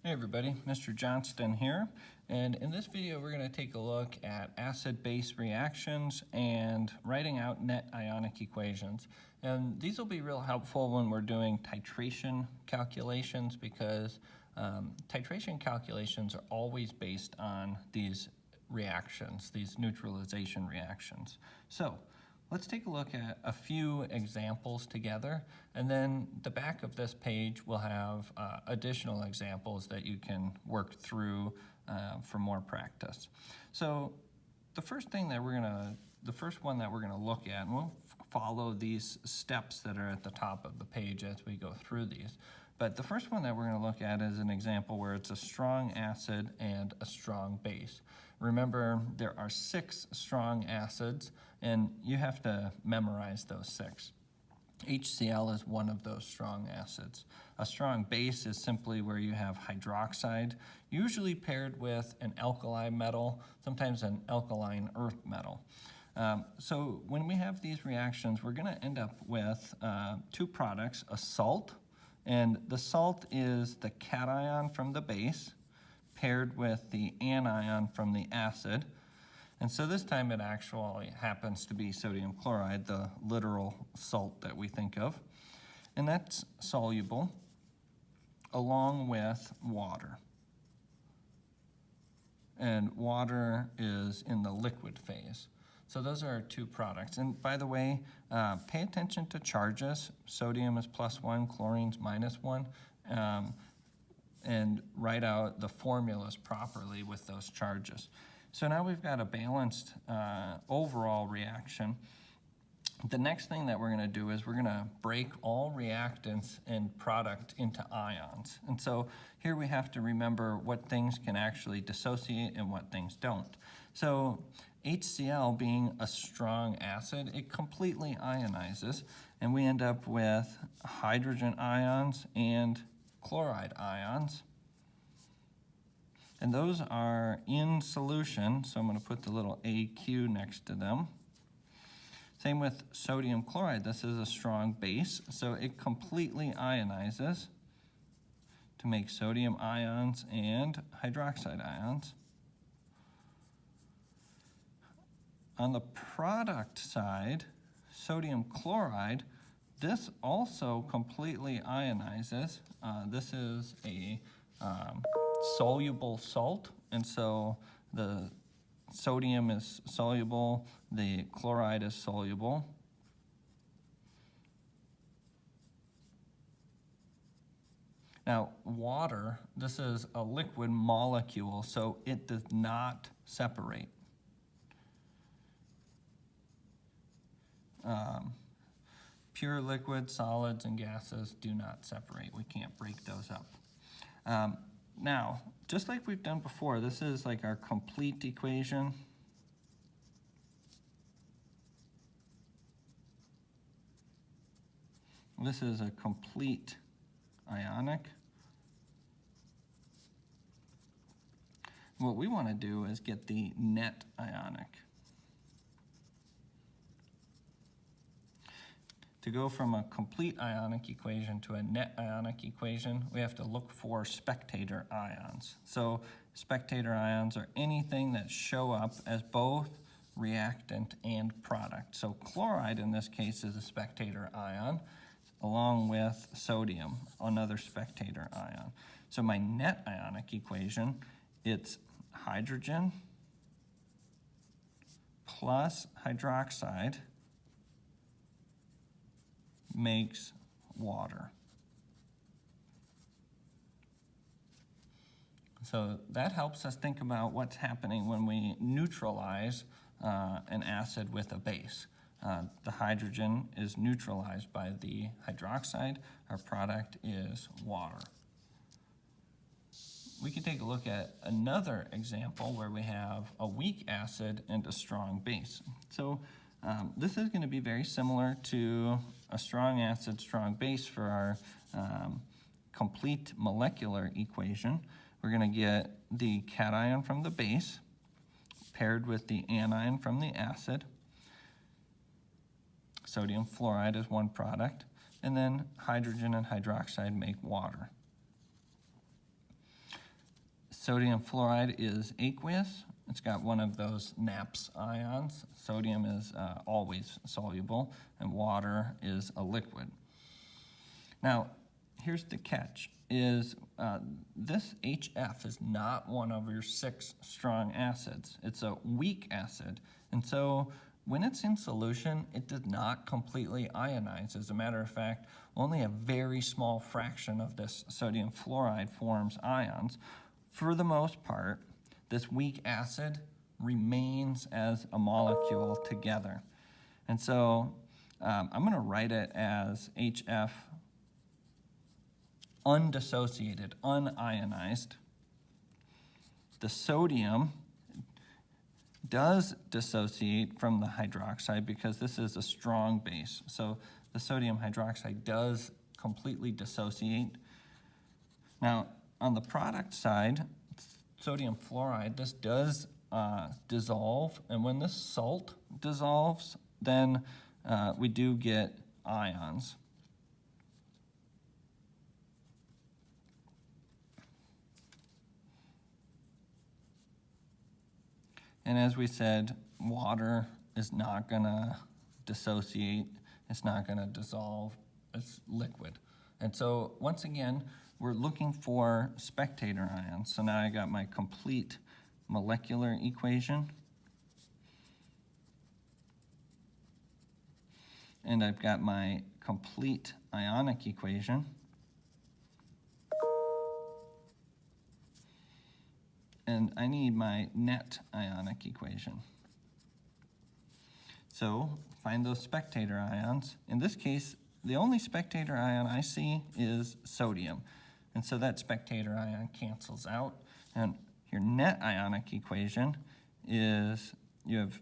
Hey everybody, Mr. Johnston here, and in this video we're going to take a look at acid-base reactions and writing out net ionic equations. And these will be real helpful when we're doing titration calculations because titration calculations are always based on these reactions, these neutralization reactions. So let's take a look at a few examples together, and then the back of this page will have additional examples that you can work through for more practice. So the first one that we're gonna look at, and we'll follow these steps that are at the top of the page as we go through these. But the first one that we're gonna look at is an example where it's a strong acid and a strong base. Remember, there are 6 strong acids, and you have to memorize those 6. HCl is one of those strong acids. A strong base is simply where you have hydroxide, usually paired with an alkali metal, sometimes an alkaline earth metal. So when we have these reactions, we're going to end up with 2 products, a salt, and the salt is the cation from the base, paired with the anion from the acid. And so this time it actually happens to be sodium chloride, the literal salt that we think of. And that's soluble along with water. And water is in the liquid phase. So those are our 2 products. And by the way, pay attention to charges. Sodium is +1, chlorine's -1. And write out the formulas properly with those charges. So now we've got a balanced overall reaction. The next thing that we're going to do is we're going to break all reactants and product into ions. And so here we have to remember what things can actually dissociate and what things don't. So HCl being a strong acid, it completely ionizes, and we end up with hydrogen ions and chloride ions. And those are in solution, so I'm going to put the little AQ next to them. Same with sodium chloride. This is a strong base, so it completely ionizes to make sodium ions and hydroxide ions. On the product side, sodium chloride, this also completely ionizes. This is a soluble salt, and so the sodium is soluble, the chloride is soluble. Now, water, this is a liquid molecule, so it does not separate. Pure liquid, solids, and gases do not separate. We can't break those up. Now, just like we've done before, this is like our complete equation. This is a complete ionic. What we want to do is get the net ionic. To go from a complete ionic equation to a net ionic equation, we have to look for spectator ions. So spectator ions are anything that show up as both reactant and product. So chloride in this case is a spectator ion, along with sodium, another spectator ion. So my net ionic equation, it's hydrogen plus hydroxide makes water. So that helps us think about what's happening when we neutralize an acid with a base. The hydrogen is neutralized by the hydroxide. Our product is water. We can take a look at another example where we have a weak acid and a strong base. So this is going to be very similar to a strong acid, strong base for our complete molecular equation. We're going to get the cation from the base paired with the anion from the acid. Sodium fluoride is one product, and then hydrogen and hydroxide make water. Sodium fluoride is aqueous. It's got one of those NAPS ions. Sodium is always soluble, and water is a liquid. Now, here's the catch, is this HF is not one of your 6 strong acids. It's a weak acid, and so when it's in solution, it does not completely ionize. As a matter of fact, only a very small fraction of this sodium fluoride forms ions. For the most part, this weak acid remains as a molecule together. And so I'm going to write it as HF undissociated, unionized. The sodium does dissociate from the hydroxide because this is a strong base. So the sodium hydroxide does completely dissociate. Now, on the product side, sodium fluoride, this does dissolve, and when this salt dissolves, then we do get ions. And as we said, water is not going to dissociate. It's not going to dissolve. It's liquid. And so once again, we're looking for spectator ions. So now I got my complete molecular equation. And I've got my complete ionic equation. And I need my net ionic equation. So find those spectator ions. In this case, the only spectator ion I see is sodium. And so that spectator ion cancels out. And your net ionic equation is you have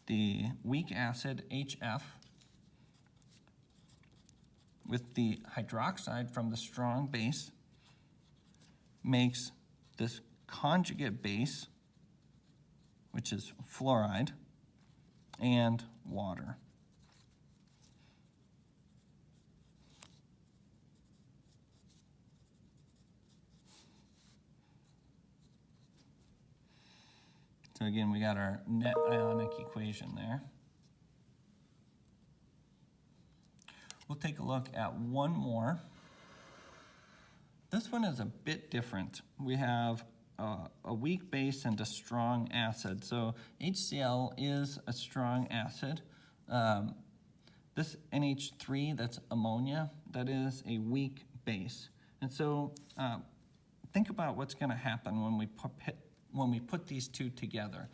the weak acid HF with the hydroxide from the strong base makes this conjugate base, which is fluoride, and water. So again, we got our net ionic equation there. We'll take a look at one more. This one is a bit different. We have a weak base and a strong acid. So HCl is a strong acid. This NH3, that's ammonia, that is a weak base. And so think about what's going to happen when we put these two together.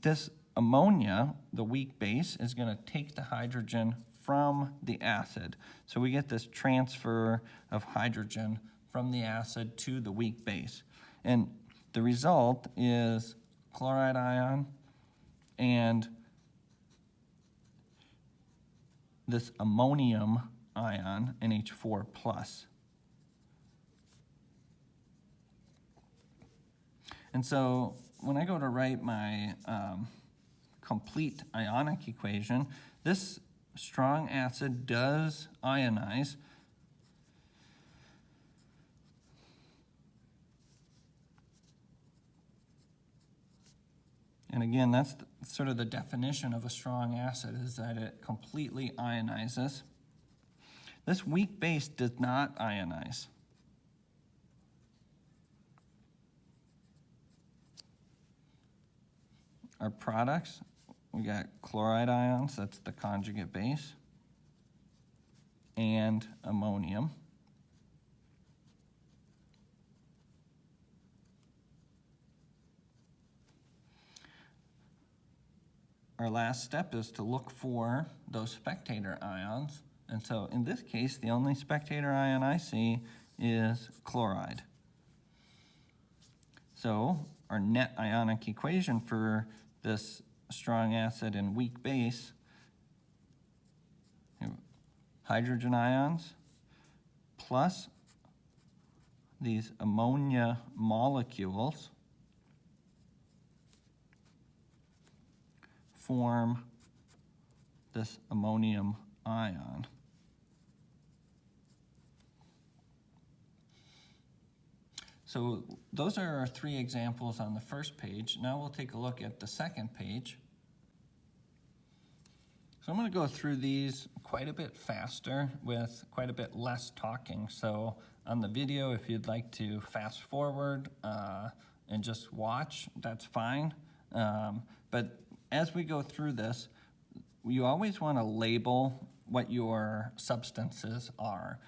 This ammonia, the weak base, is going to take the hydrogen from the acid. So we get this transfer of hydrogen from the acid to the weak base. And the result is chloride ion and this ammonium ion, NH4+. And so when I go to write my complete ionic equation, this strong acid does ionize. And again, that's sort of the definition of a strong acid, is that it completely ionizes. This weak base does not ionize. Our products, we got chloride ions, that's the conjugate base, and ammonium. Our last step is to look for those spectator ions. And so in this case, the only spectator ion I see is chloride. So our net ionic equation for this strong acid and weak base, hydrogen ions plus these ammonia molecules form this ammonium ion. So those are our 3 examples on the first page. Now we'll take a look at the second page. So I'm going to go through these quite a bit faster with quite a bit less talking. So on the video, if you'd like to fast forward and just watch, that's fine. But as we go through this, you always want to label what your substances are.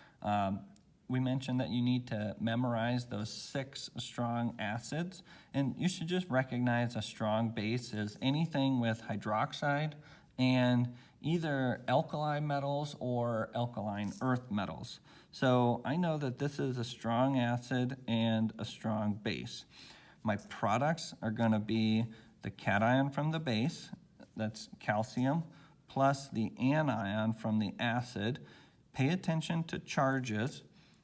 We mentioned that you need to memorize those 6 strong acids, and you should just recognize a strong base as anything with hydroxide and either alkali metals or alkaline earth metals. So I know that this is a strong acid and a strong base. My products are going to be the cation from the base, that's calcium, plus the anion from the acid. Pay attention to charges.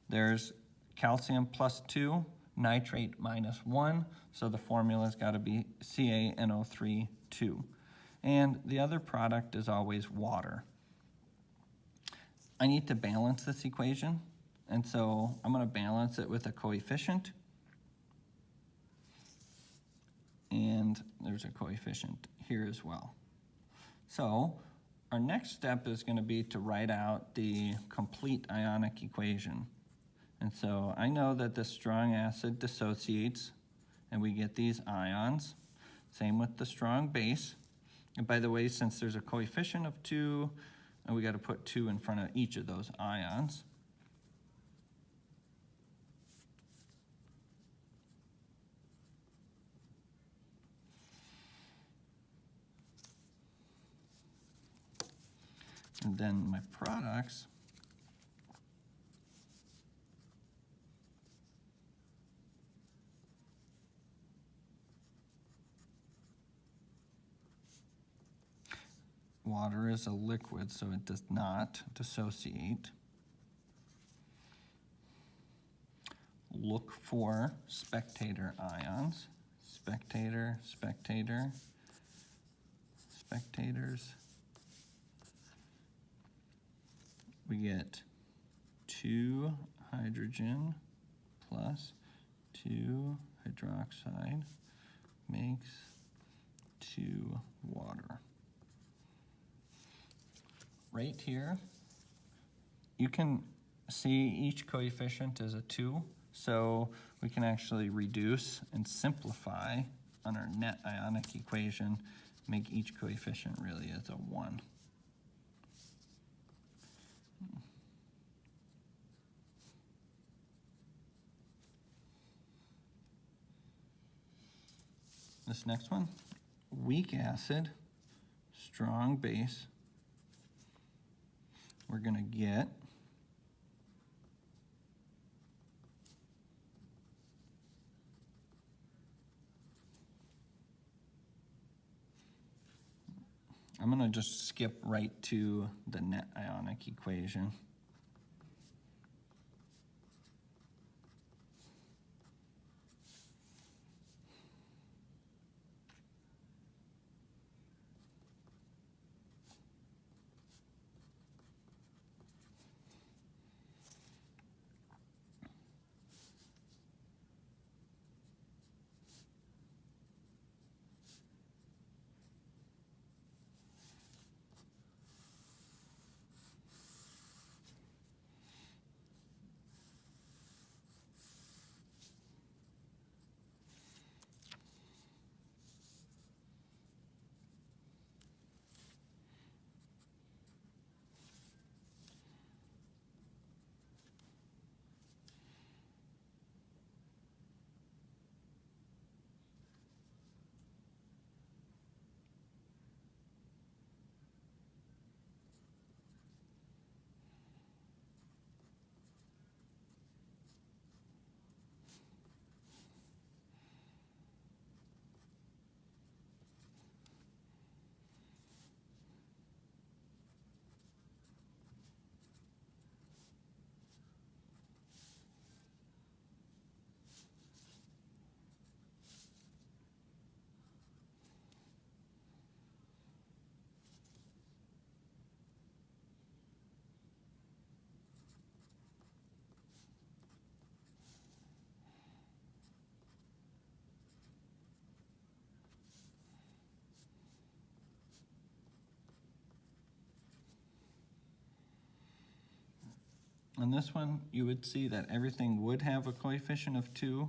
There's calcium plus 2, nitrate minus 1, so the formula's got to be CaNO3 2. And the other product is always water. I need to balance this equation, and so I'm going to balance it with a coefficient. And there's a coefficient here as well. So our next step is going to be to write out the complete ionic equation. And so I know that this strong acid dissociates and we get these ions. Same with the strong base. And by the way, since there's a coefficient of 2, we got to put 2 in front of each of those ions. And then my products, water is a liquid, so it does not dissociate. Look for spectator ions. Spectator, spectator, spectators. We get 2 hydrogen plus 2 hydroxide makes 2 water. Right here, you can see each coefficient is a 2, so we can actually reduce and simplify on our net ionic equation, make each coefficient really as a 1. This next one, weak acid, strong base. We're going to get I'm going to just skip right to the net ionic equation. On this one, you would see that everything would have a coefficient of 2,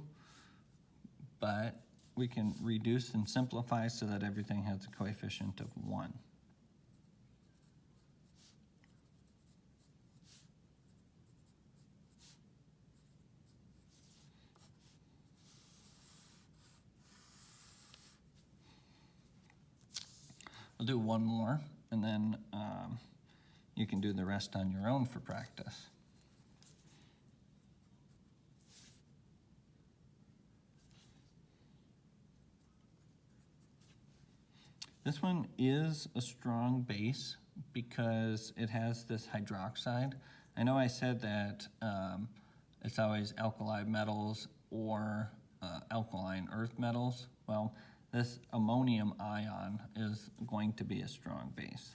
but we can reduce and simplify so that everything has a coefficient of 1. I'll do one more, and then you can do the rest on your own for practice. This one is a strong base because it has this hydroxide. I know I said that it's always alkali metals or alkaline earth metals. Well, this ammonium ion is going to be a strong base.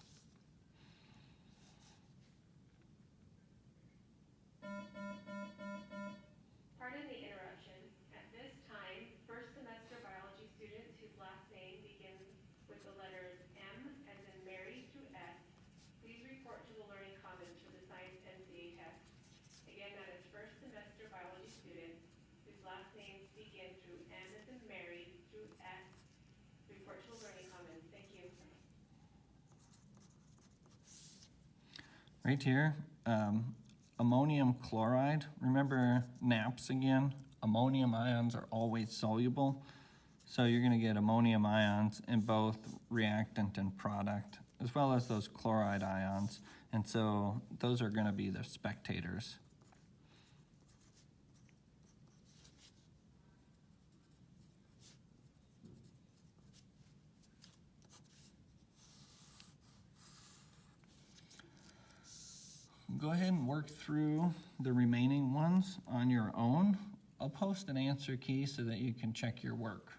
Pardon the interruption. At this time, first semester biology students whose last name begins with the letters M as in Mary through S, please report to the Learning Commons for the Science NCA test. Again, that is first semester biology students whose last names begin through M as in Mary through S. Report to the Learning Commons. Thank you. Right here, ammonium chloride. Remember NAPS again? Ammonium ions are always soluble. So you're going to get ammonium ions in both reactant and product, as well as those chloride ions. And so those are going to be the spectators. Go ahead and work through the remaining ones on your own. I'll post an answer key so that you can check your work.